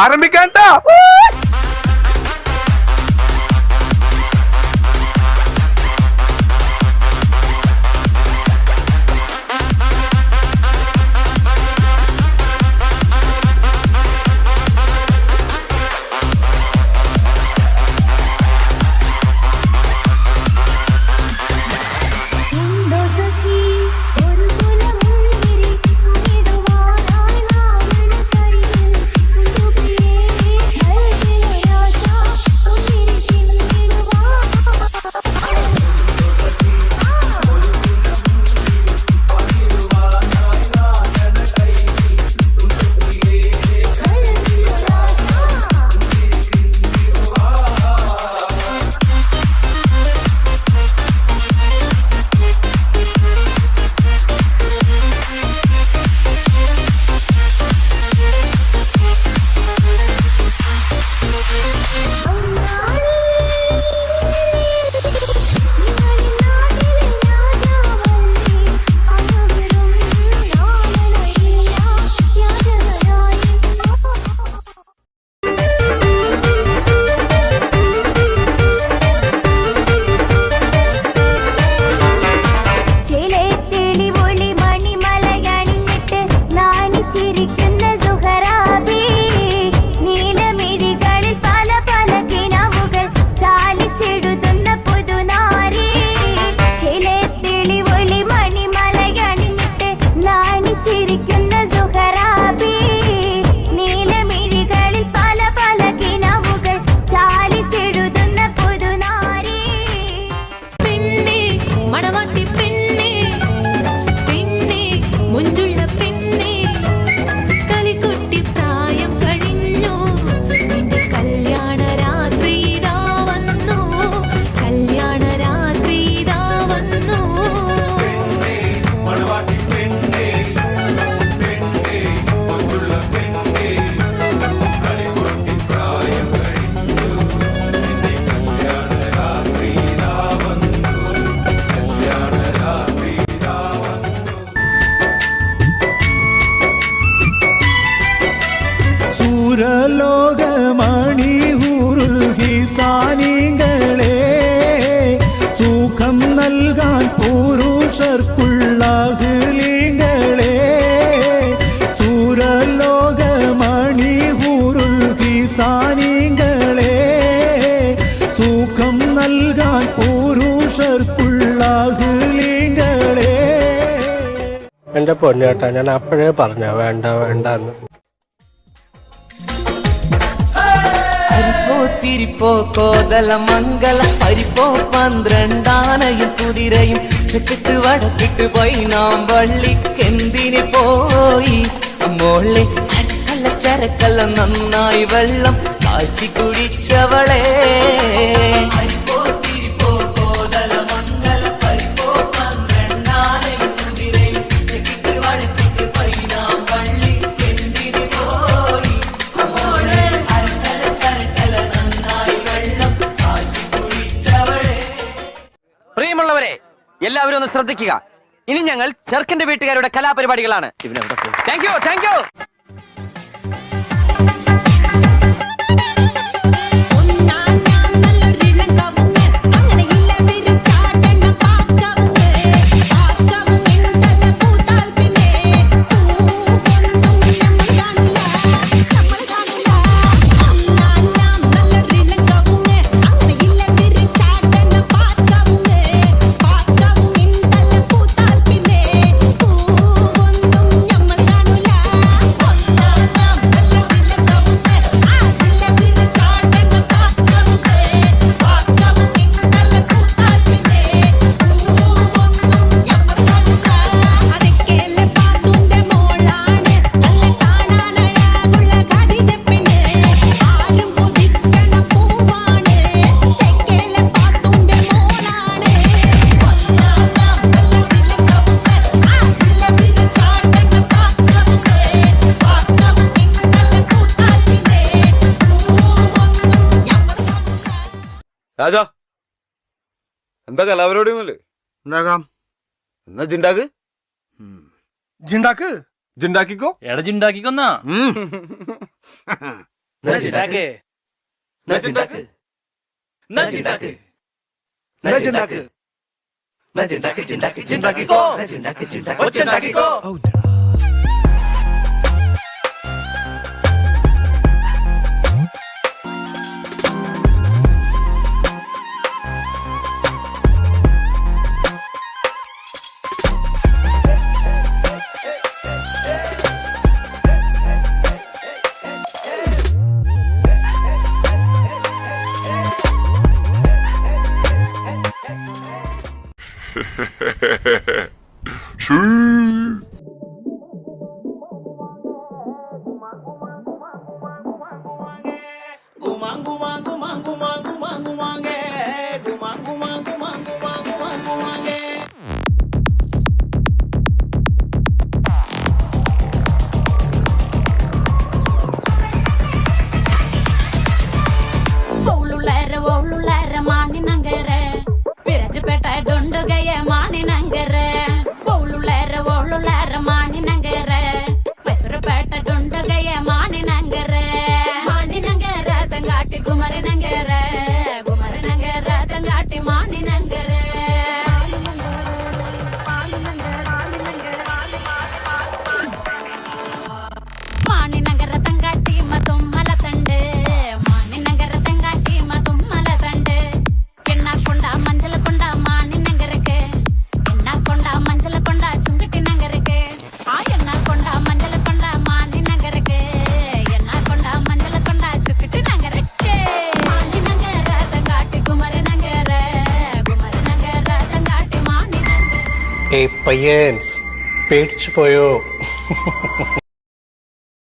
ആരംഭിക്കാട്ടാ. ലോകമണിഹൂറുൽ ഹിസാനികളെ സുഖം നൽകാൻ പുരുഷർക്കുള്ള അഹ്ലികളെ സൂരലോകമണിഹൂറുൽ ഹിസാനികളെ സുഖം നൽകാൻ പുരുഷർക്കുള്ള അഹ്ലികളെ. എന്റെ പൊന്നേട്ടാ, ഞാൻ അപ്പോഴേ പറഞ്ഞ വേണ്ട വേണ്ടെന്ന്. തിരിപ്പോ കോതല മംഗല പരിപ്പോ 12 കുതിരയും തെക്കിട്ട് വടക്കിട്ട് പോയി നാം വള്ളിക്കെന്തിന് പോയി മോളെ അരക്കല്ല ചരക്കല്ല നന്നായി വെള്ളം കാച്ചി കുടിച്ചവളെ. പ്രിയമുള്ളവരെ, എല്ലാവരും ഒന്ന് ശ്രദ്ധിക്കുക. ഇനി ഞങ്ങൾ ചെറുക്കന്റെ വീട്ടുകാരുടെ കലാപരിപാടികളാണ്. Thank you, thank you. Raja, എന്താ കലാപരിപാടിയൊന്നുമില്ലേ? ഉണ്ടാക്കാം. എന്നാ ജിണ്ടാക്ക്. ജിണ്ടാക്ക് ജിണ്ടാക്കിക്കോ. എടാ ജിണ്ടാക്കിക്കൊന്നാ. നജിണ്ടാക്ക് നജിണ്ടാക്ക് നജിണ്ടാക്ക് നജിണ്ടാക്ക് നജിണ്ടാക്ക് ചിണ്ടാക്ക് ചിണ്ടാക്കിക്കോ നജിണ്ടാക്ക് ചിണ്ടാക്ക് ചിണ്ടാക്കിക്കോ പയ്യൻസ് പേടിച്ചു പോയോ?